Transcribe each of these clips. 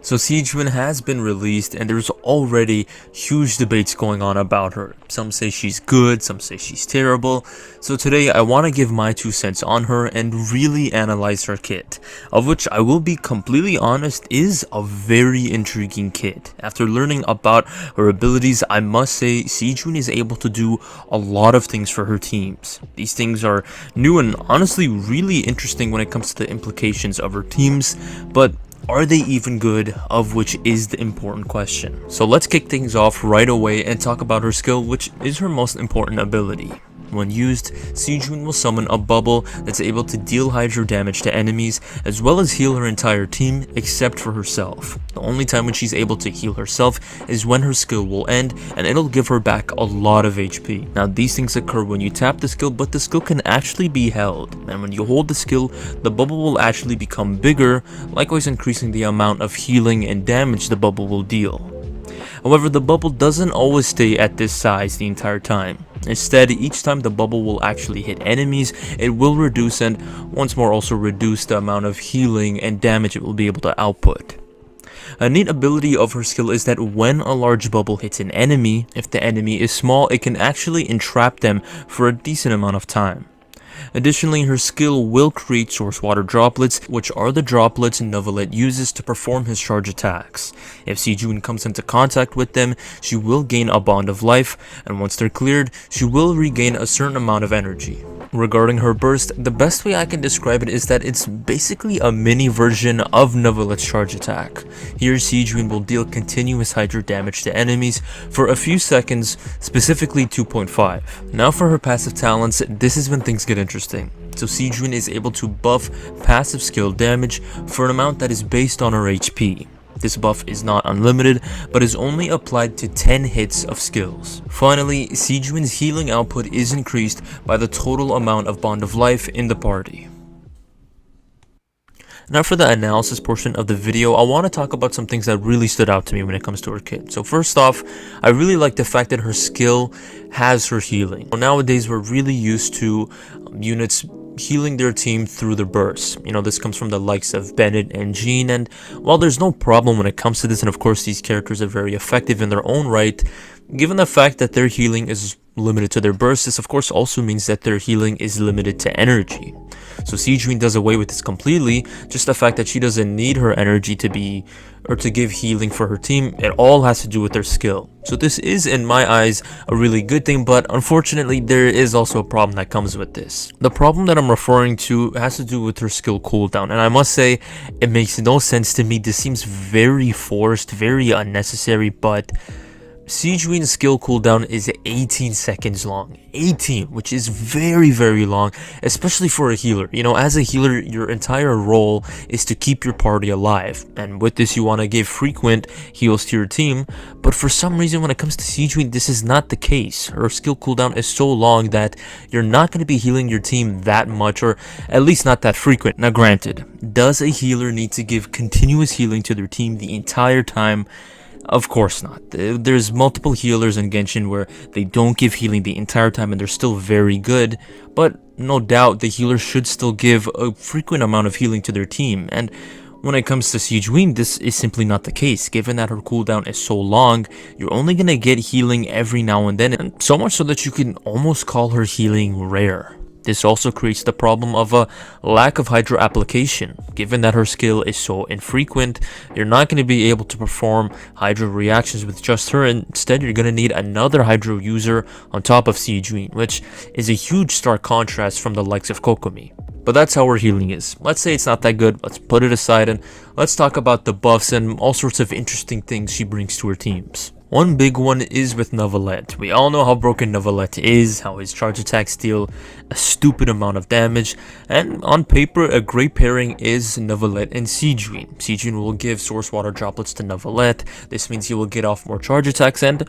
So Sigewinne has been released and there's already huge debates going on about her. Some say she's good, some say she's terrible. So today I want to give my 2 cents on her and really analyze her kit, of which I will be completely honest is a very intriguing kit. After learning about her abilities, I must say Sigewinne is able to do a lot of things for her teams. These things are new and honestly really interesting when it comes to the implications of her teams, but are they even good, of which is the important question. So let's kick things off right away and talk about her skill, which is her most important ability. When used, Sigewinne will summon a bubble that's able to deal hydro damage to enemies, as well as heal her entire team except for herself. The only time when she's able to heal herself is when her skill will end, and it'll give her back a lot of HP. Now these things occur when you tap the skill, but the skill can actually be held, and when you hold the skill, the bubble will actually become bigger, likewise increasing the amount of healing and damage the bubble will deal. However, the bubble doesn't always stay at this size the entire time. Instead, each time the bubble will actually hit enemies, it will reduce and once more also reduce the amount of healing and damage it will be able to output. A neat ability of her skill is that when a large bubble hits an enemy, if the enemy is small, it can actually entrap them for a decent amount of time. Additionally, her skill will create source water droplets, which are the droplets Neuvillette uses to perform his charge attacks. If Sigewinne comes into contact with them, she will gain a bond of life, and once they're cleared, she will regain a certain amount of energy. Regarding her burst, the best way I can describe it is that it's basically a mini version of Neuvillette's charge attack. Here, Sigewinne will deal continuous hydro damage to enemies for a few seconds, specifically 2.5. Now for her passive talents, this is when things get interesting. So Sigewinne is able to buff passive skill damage for an amount that is based on her HP. This buff is not unlimited, but is only applied to 10 hits of skills. Finally, Sigewinne's healing output is increased by the total amount of bond of life in the party. Now for the analysis portion of the video, I want to talk about some things that really stood out to me when it comes to her kit. So first off, I really like the fact that her skill has her healing. Nowadays, we're really used to units healing their team through the bursts. This comes from the likes of Bennett and Jean, and while there's no problem when it comes to this, and of course these characters are very effective in their own right, given the fact that their healing is limited to their bursts, this of course also means that their healing is limited to energy. So Sigewinne does away with this completely, just the fact that she doesn't need her energy to give healing for her team. It all has to do with their skill. So this is, in my eyes, a really good thing, but unfortunately there is also a problem that comes with this. The problem that I'm referring to has to do with her skill cooldown, and I must say it makes no sense to me. This seems very forced, very unnecessary, but Sigewinne's skill cooldown is 18 seconds long. 18, which is very, very long, especially for a healer. As a healer, your entire role is to keep your party alive, and with this you want to give frequent heals to your team, but for some reason when it comes to Sigewinne, this is not the case. Her skill cooldown is so long that you're not going to be healing your team that much, or at least not that frequent. Now granted, does a healer need to give continuous healing to their team the entire time? Of course not. There's multiple healers in Genshin where they don't give healing the entire time and they're still very good, but no doubt the healer should still give a frequent amount of healing to their team. And when it comes to Sigewinne, this is simply not the case. Given that her cooldown is so long, you're only gonna get healing every now and then, and so much so that you can almost call her healing rare. This also creates the problem of a lack of hydro application. Given that her skill is so infrequent, you're not going to be able to perform hydro reactions with just her. Instead, you're going to need another hydro user on top of Sigewinne, which is a huge stark contrast from the likes of Kokomi. But that's how her healing is. Let's say it's not that good, let's put it aside and let's talk about the buffs and all sorts of interesting things she brings to her teams. One big one is with Neuvillette. We all know how broken Neuvillette is, how his charge attacks deal a stupid amount of damage, and on paper a great pairing is Neuvillette and Sigewinne. Sigewinne will give source water droplets to Neuvillette. This means he will get off more charge attacks, and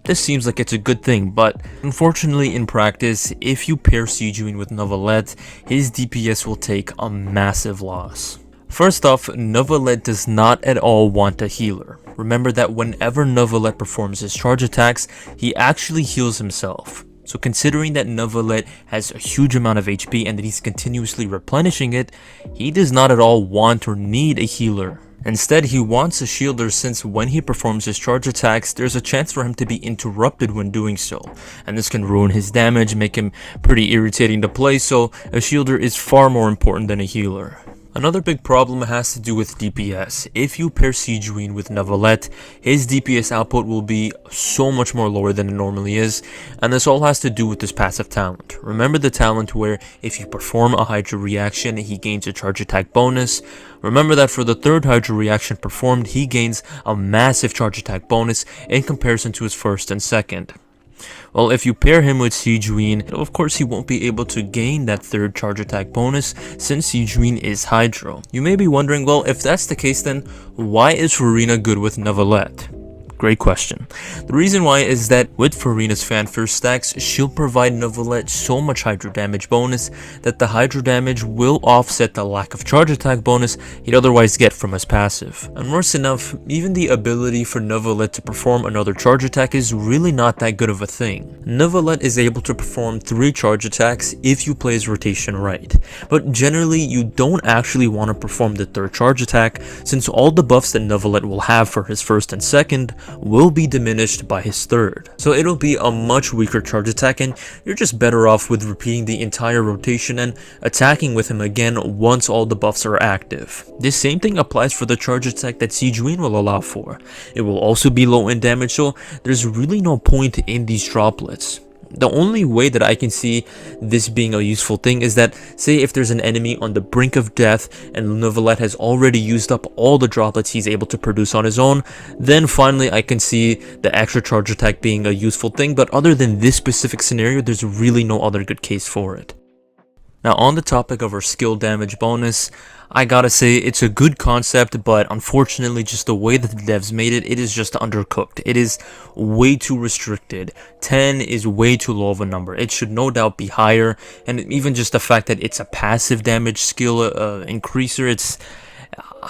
this seems like it's a good thing, but unfortunately in practice, if you pair Sigewinne with Neuvillette, his DPS will take a massive loss. First off, Neuvillette does not at all want a healer. Remember that whenever Neuvillette performs his charge attacks, he actually heals himself. So considering that Neuvillette has a huge amount of HP and that he's continuously replenishing it, he does not at all want or need a healer. Instead, he wants a shielder since when he performs his charge attacks, there's a chance for him to be interrupted when doing so, and this can ruin his damage, make him pretty irritating to play, so a shielder is far more important than a healer. Another big problem has to do with DPS. If you pair Sigewinne with Neuvillette, his DPS output will be so much more lower than it normally is, and this all has to do with his passive talent. Remember the talent where if you perform a Hydra reaction, he gains a charge attack bonus? Remember that for the third Hydra reaction performed, he gains a massive charge attack bonus in comparison to his first and second. Well, if you pair him with Sigewinne, of course he won't be able to gain that third charge attack bonus since Sigewinne is Hydro. You may be wondering, well, if that's the case, then why is Furina good with Neuvillette? Great question. The reason why is that with Furina's fanfare stacks, she'll provide Neuvillette so much Hydro damage bonus that the Hydro damage will offset the lack of charge attack bonus he'd otherwise get from his passive. And worse enough, even the ability for Neuvillette to perform another charge attack is really not that good of a thing. Neuvillette is able to perform 3 charge attacks if you play his rotation right, but generally you don't actually want to perform the third charge attack since all the buffs that Neuvillette will have for his first and second will be diminished by his third. So it'll be a much weaker charge attack and you're just better off with repeating the entire rotation and attacking with him again once all the buffs are active. This same thing applies for the charge attack that Sigewinne will allow for. It will also be low in damage, so there's really no point in these droplets. The only way that I can see this being a useful thing is that, say if there's an enemy on the brink of death and Neuvillette has already used up all the droplets he's able to produce on his own, then finally I can see the extra charge attack being a useful thing, but other than this specific scenario, there's really no other good case for it. Now on the topic of our skill damage bonus, I gotta say it's a good concept, but unfortunately just the way that the devs made it, it is just undercooked. It is way too restricted. 10 is way too low of a number. It should no doubt be higher, and even just the fact that it's a passive damage skill increaser,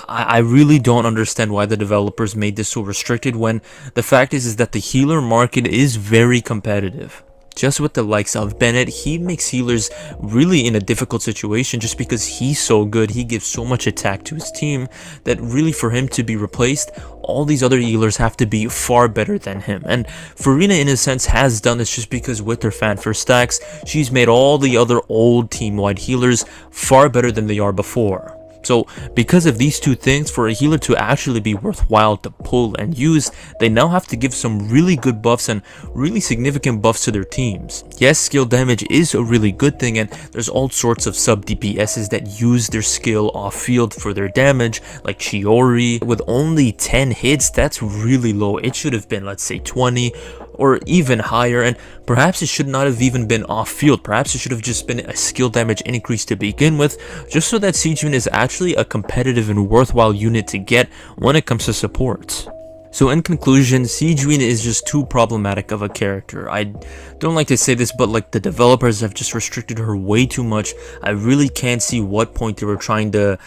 I really don't understand why the developers made this so restricted when the fact is that the healer market is very competitive. Just with the likes of Bennett, he makes healers really in a difficult situation just because he's so good. He gives so much attack to his team that really for him to be replaced, all these other healers have to be far better than him. And Furina in a sense has done this just because with her fanfare stacks, she's made all the other old team-wide healers far better than they are before. So because of these two things, for a healer to actually be worthwhile to pull and use, they now have to give some really good buffs and really significant buffs to their teams. Yes, skill damage is a really good thing, and there's all sorts of sub DPSs that use their skill off field for their damage, like Chiori. With only 10 hits, that's really low. It should have been, let's say, 20 or even higher, and perhaps it should not have even been off field. Perhaps it should have just been a skill damage increase to begin with, just so that Sigewinne is actually a competitive and worthwhile unit to get when it comes to supports. So in conclusion, Sigewinne is just too problematic of a character. I don't like to say this, but like the developers have just restricted her way too much. I really can't see what point they were trying to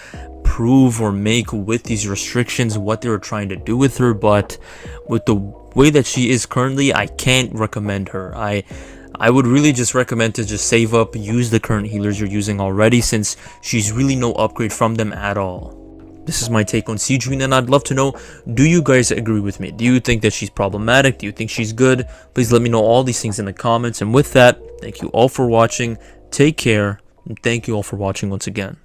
prove or make with these restrictions, what they were trying to do with her, but with the way that she is currently, I can't recommend her. I would really just recommend to just save up, use the current healers you're using already, since she's really no upgrade from them at all. This is my take on Sigewinne, and I'd love to know, do you guys agree with me? Do you think that she's problematic? Do you think she's good? Please let me know all these things in the comments. And with that, thank you all for watching. Take care, and thank you all for watching once again.